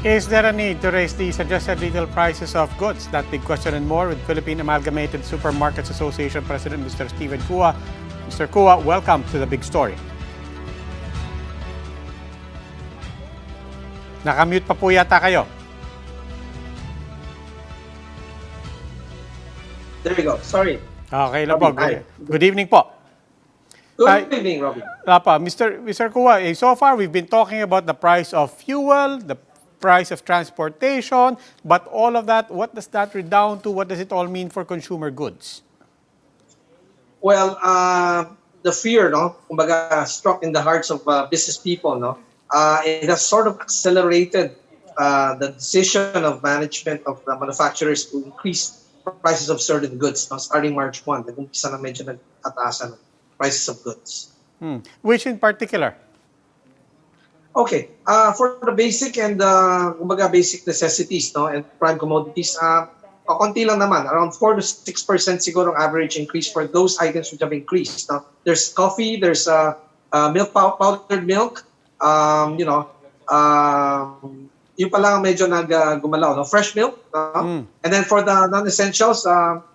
Is there a need to raise the suggested retail prices of goods? That big question and more with Philippine Amalgamated Supermarkets Association President Mr. Steven Cua. Mr. Cua, welcome to the big story. Nakamute pa po yata kayo. There we go. Sorry. Okay lang po. Good evening po. Good evening, Robin. Mr. Cua, so far we've been talking about the price of fuel, the price of transportation, but all of that, what does that redound to? What does it all mean for consumer goods? Well, the fear, kumbaga, struck in the hearts of business people, it has sort of accelerated the decision of management of the manufacturers to increase prices of certain goods, starting March 1. Nag-umpisa na medyo nag-ataasan ng prices of goods. Which in particular? Okay, for the basic and kumbaga basic necessities, and prime commodities, konti lang naman, around 4 to 6% siguro ang average increase for those items which have increased. There's coffee, there's milk, powdered milk, yung pa lang medyo gumalaw, fresh milk. And then for the non-essentials,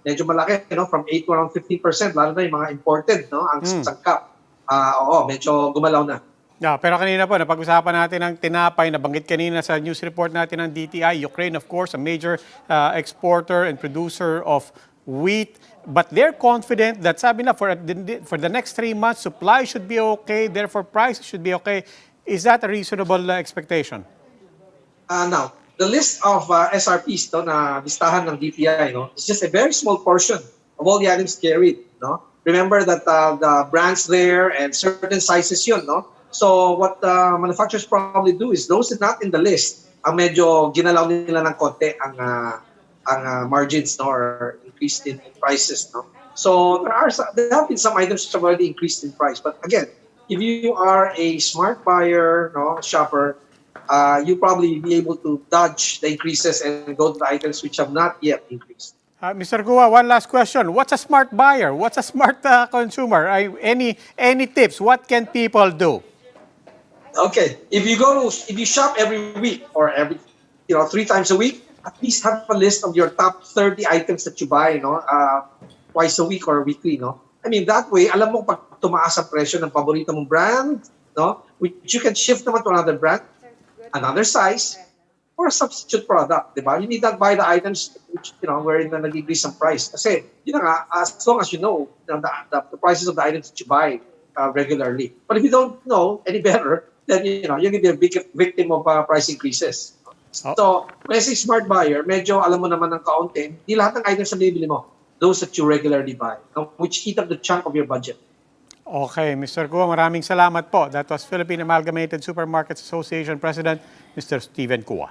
medyo malaki, from 8 to around 15%, lalo na yung mga imported, ang sangkap. Medyo gumalaw na. Yeah, pero kanina po, napag-usapan natin ang tinapay, nabanggit kanina sa news report natin ng DTI. Ukraine, of course, a major exporter and producer of wheat. But they're confident that sabi na for the next 3 months, supply should be okay, therefore prices should be okay. Is that a reasonable expectation? Now, the list of SRPs na listahan ng DTI, is just a very small portion of all the items carried. Remember that the brands there and certain sizes yun, So what manufacturers probably do is those not in the list, ang medyo ginalaw nila ng konti ang margins, or increased in prices. So there have been some items which have already increased in price. But again, if you are a smart buyer, shopper, you probably be able to dodge the increases and go to the items which have not yet increased. Mr. Cua, one last question. What's a smart buyer? What's a smart consumer? Any tips? What can people do? Okay, if you shop every week or every 3 times a week, at least have a list of your top 30 items that you buy, twice a week or weekly, I mean, that way, alam mo pag tumaas ang presyo ng paborito mong brand, which you can shift naman to another brand, another size, or a substitute product, di ba? You need not buy the items which, wherein na nag-increase ang price. Kasi, as long as you know the prices of the items that you buy regularly. But if you don't know any better, then you're going to be a big victim of price increases. So, as a smart buyer, medyo alam mo naman ng kaunti, di lahat ng items na bibili mo, those that you regularly buy, which eat up the chunk of your budget. Okay, Mr. Cua, maraming salamat po. That was Philippine Amalgamated Supermarkets Association President, Mr. Steven Cua.